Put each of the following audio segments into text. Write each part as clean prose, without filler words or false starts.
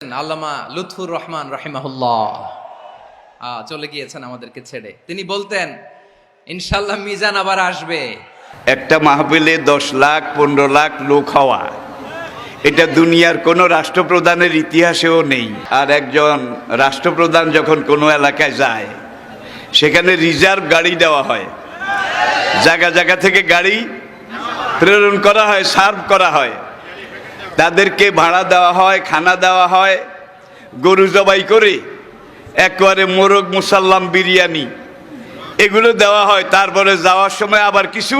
আল্লামা লুৎফুর রহমান রাহিমাহুল্লাহ চলে গিয়েছেন আমাদেরকে ছেড়ে। তিনি বলতেন, ইনশাল্লাহ মিজান আবার আসবে। একটা মাহফিলে 10 লাখ 15 লাখ লোক হওয়া, এটা দুনিয়ার কোনো রাষ্ট্রপ্রধানের ইতিহাসেও নেই। আর একজন রাষ্ট্রপ্রধান যখন কোনো এলাকায় যায়, সেখানে রিজার্ভ গাড়ি দেওয়া হয়, জায়গা জায়গা থেকে গাড়ি প্রেরণ করা হয়, সার্ভ করা হয়, তাদেরকে ভাড়া দেওয়া হয়, খানা দেওয়া হয়, গরু জবাই করে একবারে মোরগ মুসাল্লাম বিরিয়ানি এগুলো দেওয়া হয়। তারপরে যাওয়ার সময় আবার কিছু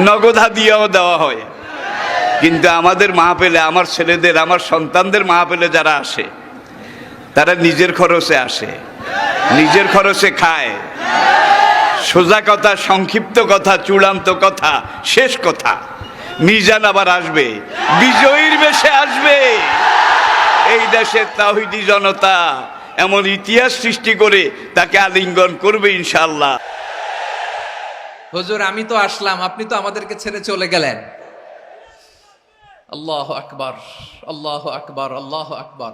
নগদ হাদিয়াও দেওয়া হয়। কিন্তু আমাদের মাহফিলে, আমার ছেলেদের, আমার সন্তানদের মাহফিলে যারা আসে, তারা নিজের খরচে আসে, নিজের খরচে খায়। সোজা কথা, সংক্ষিপ্ত কথা, চূড়ান্ত কথা, শেষ কথা, মিজান আবার আসবে, বিজয়ীর বেশে আসবে। এই দেশের তাওহীদি জনতা এমন ইতিহাস সৃষ্টি করে তাকে আলিঙ্গন করবে ইনশাআল্লাহ। হুজুর, আমি তো আসলাম, আপনি তো আমাদেরকে ছেড়ে চলে গেলেন। আল্লাহু আকবার, আল্লাহু আকবার, আল্লাহু আকবার।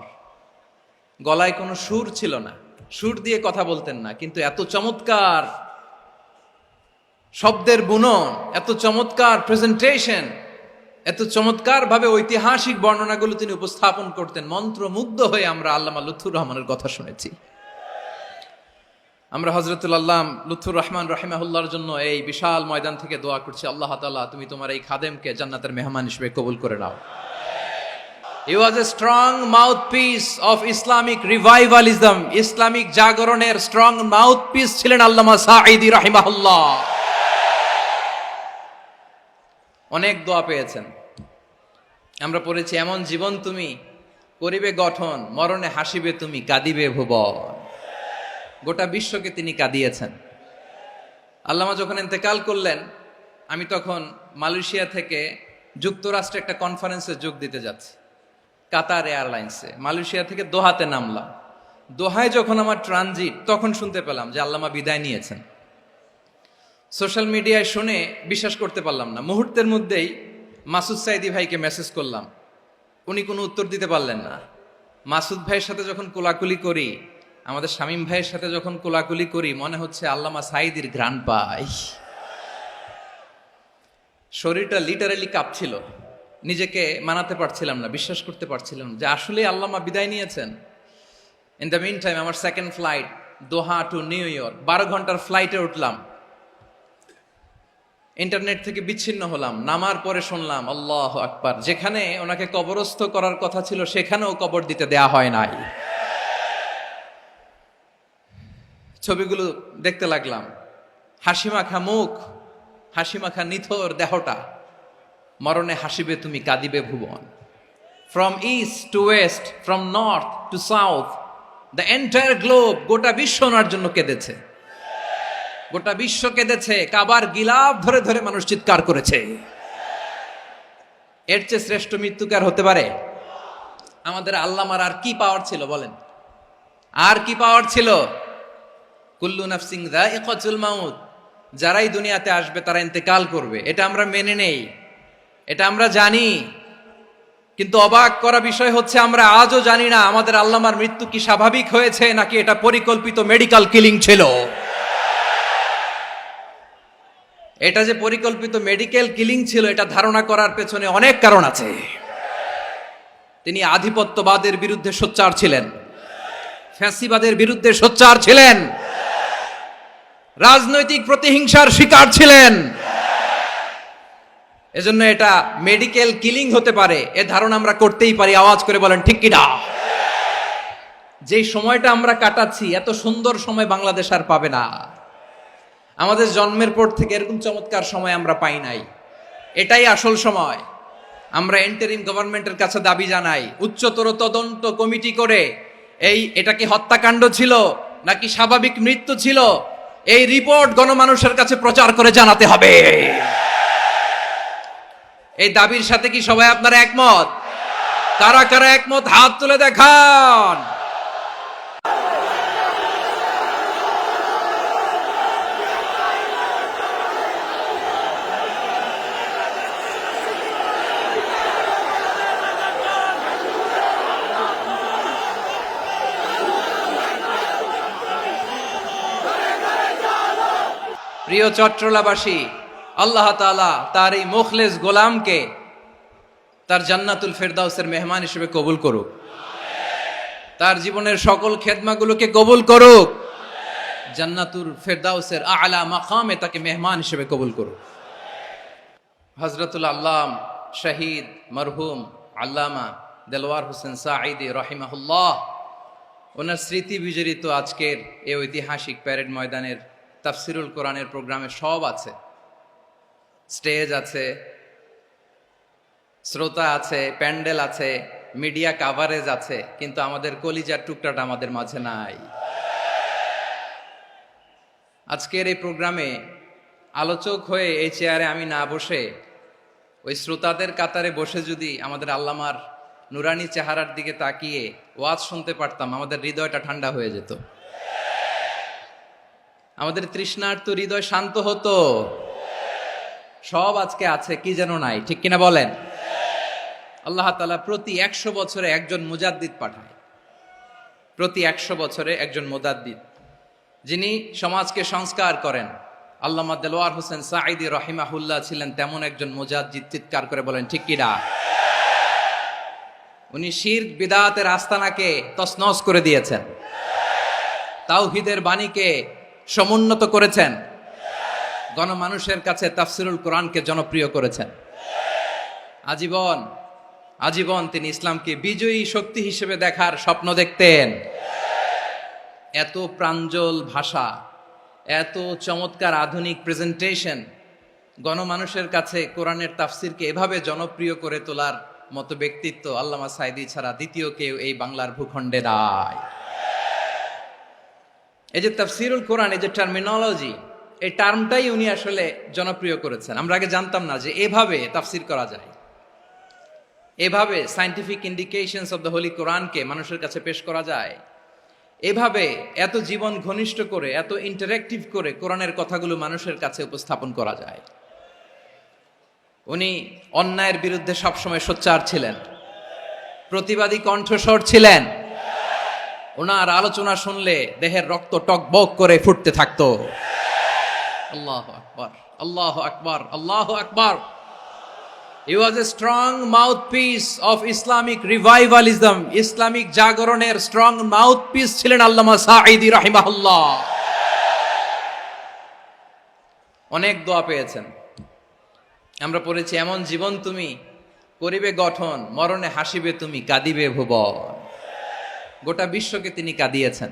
গলায় কোনো সুর ছিল না, সুর দিয়ে কথা বলতেন না, কিন্তু এত চমৎকার শব্দের বুনন, এত চমৎকার প্রেজেন্টেশন, এত চমৎকার ভাবে ঐতিহাসিক বর্ণনাগুলো তিনি উপস্থাপন করতেন। মন্ত্রমুগ্ধ হয়ে আমরা আল্লামা লুৎফুর রহমানের কথা শুনেছি। আমরা হযরতুল আল্লাম লুৎফুর রহমান রাহিমাহুল্লাহর জন্য এই বিশাল ময়দান থেকে দোয়া করছি, আল্লাহ তাআলা তুমি তোমার এই খাদেমকে জান্নাতের মেহমান হিসেবে কবুল করে নাও। He was a strong mouthpiece of Islamic revivalism. Islamic জাগরণের স্ট্রং মাউথপিস ছিলেন আল্লামা সাঈদী রাহিমাহুল্লাহ। অনেক দোয়া পেয়েছেন, আমরা পড়েছি, এমন জীবন তুমি করিবে গঠন, মরণে হাসিবে তুমি, কাঁদিবে ভুবন। গোটা বিশ্বকে তিনি কাঁদিয়েছেন। আল্লামা যখন ইন্তেকাল করলেন, আমি তখন মালয়েশিয়া থেকে যুক্তরাষ্ট্রে একটা কনফারেন্সে যোগ দিতে যাচ্ছি, কাতার এয়ারলাইন্সে। মালয়েশিয়া থেকে দোহাতে নামলাম। দোহায় যখন আমার ট্রানজিট, তখন শুনতে পেলাম যে আল্লামা বিদায় নিয়েছেন। সোশ্যাল মিডিয়ায় শুনে বিশ্বাস করতে পারলাম না। মুহূর্তের মধ্যেই মাসুদ সাইদি ভাইকে মেসেজ করলাম, উনি কোনো উত্তর দিতে পারলেন না। মাসুদ ভাইয়ের সাথে যখন কোলাকুলি করি, আমাদের শামীম ভাইয়ের সাথে যখন কোলাকুলি করি, মনে হচ্ছে আল্লামা সাইদির ঘ্রাণ পাই। শরীরটা লিটারালি কাঁপছিল, নিজেকে মানাতে পারছিলাম না, বিশ্বাস করতে পারছিলাম যে আসলে আল্লামা বিদায় নিয়েছেন। ইন দ্য মিন টাইম আমার সেকেন্ড ফ্লাইট, দোহা টু নিউ ইয়র্ক, 12 ঘন্টার ফ্লাইটে উঠলাম। ইন্টারনেট থেকে বিচ্ছিন্ন হলাম। নামার পরে শুনলাম আল্লাহু আকবার, যেখানে ওনাকে কবরস্থ করার কথা ছিল সেখানেও কবর দিতে দেয়া হয় নাই। ছবিগুলো দেখতে লাগলাম, হাসিমাখা মুখ, হাসিমাখা নিথর দেহটা, মরণে হাসিবে তুমি, কাঁদিবে ভুবন। From east to west, from north to south, the entire globe, গোটা বিশ্ব ওনার জন্য কেঁদেছে, গোটা বিশ্ব কেঁদেছে। কাবার গিলাফ ধরে ধরে মানুষ চিৎকার করেছে। এর চেয়ে শ্রেষ্ঠ মৃত্যুকার হতে পারে? আমাদের আল্লামার আর কি পাওয়ার ছিল বলেন? আর কি পাওয়ার ছিল? কুল্লু নাফসিন যায়িকাতুল মাউত, যারাই দুনিয়াতে আসবে তারা ইন্তেকাল করবে, এটা আমরা মেনে নেই, এটা আমরা জানি। কিন্তু অবাক করা বিষয় হচ্ছে, আমরা আজও জানি না আমাদের আল্লামার মৃত্যু কি স্বাভাবিক হয়েছে নাকি এটা পরিকল্পিত মেডিকেল কিলিং ছিল। এটা যে পরিকল্পিত মেডিকেল কিলিং ছিল, এটা ধারণা করার পেছনে অনেক কারণ আছে। তিনি আধিপত্যবাদের বিরুদ্ধে সোচ্চার ছিলেন, ফ্যাসিবাদের বিরুদ্ধে সোচ্চার ছিলেন, রাজনৈতিক প্রতিহিংসার শিকার ছিলেন। এজন্য এটা মেডিকেল কিলিং হতে পারে, এ ধারণা আমরা করতেই পারি। আওয়াজ করে বলেন ঠিক কি না? যেই সময়টা আমরা কাটাচ্ছি, এত সুন্দর সময় বাংলাদেশ আর পাবে না। আমাদের জন্মের পর থেকে এরকম চমৎকার সময় আমরা পাই নাই। এটাই আসল সময়। আমরা ইন্টারিম গভর্নমেন্টের কাছে দাবি জানাই, উচ্চতর তদন্ত কমিটি করে এটা কি হত্যাকাণ্ড ছিল নাকি স্বাভাবিক মৃত্যু ছিল, এই রিপোর্ট গণমানুষের কাছে প্রচার করে জানাতে হবে। এই দাবির সাথে কি সবাই আপনারা একমত? কারা কারা একমত হাত তুলে দেখান। প্রিয় চট্টলাবাসী, আল্লাহ তাআলা তার এই মুখলেস গোলামকে তার জান্নাতুল ফেরদাউসের মেহমান হিসেবে কবুল করুক, তার জীবনের সকল খেদমাগুলোকে কবুল করুক, জান্নাতুল ফেরদাউসের আলা মাকামে তাকে মেহমান হিসেবে কবুল করুক। হযরতুল আল্লাম শহীদ মরহুম আল্লামা দেলওয়ার হোসেন সাঈদী রাহিমাহুল্লাহ, ওনার স্মৃতি বিজড়িত আজকের এই ঐতিহাসিক প্যারেড ময়দানের তাফসিরুল কোরআনের প্রোগ্রামে সব আছে, স্টেজ আছে, শ্রোতা আছে, প্যান্ডেল আছে, মিডিয়া কাভারেজ আছে, কিন্তু আমাদের কলিজার টুকরাটা আমাদের মাঝে নাই। আজকের এই প্রোগ্রামে আলোচক হয়ে এই চেয়ারে আমি না বসে ওই শ্রোতাদের কাতারে বসে যদি আমাদের আল্লামার নুরানি চেহারার দিকে তাকিয়ে ওয়াজ শুনতে পারতাম, আমাদের হৃদয়টা ঠান্ডা হয়ে যেত, আমাদের তৃষ্ণার্ত হৃদয় শান্ত হতো। সব আজকে আছে, কি যেন নাই, ঠিক কিনা বলেন? আল্লাহ তাআলা প্রতি 100 বছরে একজন মুজাদ্দিদ পাঠায়, প্রতি 100 বছরে একজন মুজাদ্দিদ, যিনি সমাজকে সংস্কার করেন। আল্লামা দেলওয়ার হোসেন সাঈদী রাহিমাহুল্লাহ ছিলেন তেমন একজন মুজাদ্দিদ। চিৎকার করে বলেন ঠিক কিনা? উনি শিরক বিদআতের আস্তানাকে তছনছ করে দিয়েছেন, তাওহীদের বাণীকে সমুন্নত করেছেন, গণমানুষের কাছে তাফসিরুল কোরআনকে জনপ্রিয় করেছেন। আজীবন আজীবন তিনি ইসলামকে বিজয়ী শক্তি হিসেবে দেখার স্বপ্ন দেখতেন। এত প্রাঞ্জল ভাষা, এত চমৎকার আধুনিক প্রেজেন্টেশন, গণমানুষের কাছে কোরআনের তাফসিরকে এভাবে জনপ্রিয় করে তোলার মতো ব্যক্তিত্ব আল্লামা সাঈদী ছাড়া দ্বিতীয় কেউ এই বাংলার ভূখণ্ডে নাই। এই যে তাফসিরুল কোরআন, এই যে টার্মিনোলজি, এই টার্মটাই উনি আসলে জনপ্রিয় করেছেন। আমরা আগে জানতাম না যে এভাবে তাফসির করা যায়, এভাবে scientific indications of the Holi কোরআনকে মানুষের কাছে পেশ করা যায়, এভাবে এত জীবন ঘনিষ্ঠ করে, এত ইন্টারেক্টিভ করে কোরআনের কথাগুলো মানুষের কাছে উপস্থাপন করা যায়। উনি অন্যায়ের বিরুদ্ধে সবসময় সোচ্চার ছিলেন, প্রতিবাদী কণ্ঠস্বর ছিলেন। ওনার আলোচনা শুনলে দেহের রক্ত টকবক করে ফুটতে থাকতো। আল্লাহু আকবার, আল্লাহু আকবার, আল্লাহু আকবার। He was a strong mouthpiece of Islamic revivalism. Islamic জাগরণের স্ট্রং মাউথপিস ছিলেন আল্লামা সাঈদী রাহিমাহুল্লাহ। অনেক দোয়া পেয়েছেন। আমরা পড়েছি, এমন জীবন তুমি করিবে গঠন, মরণে হাসিবে তুমি, কাঁদিবে ভুবন। গোটা বিশ্বকে তিনি কাঁদিয়েছেন।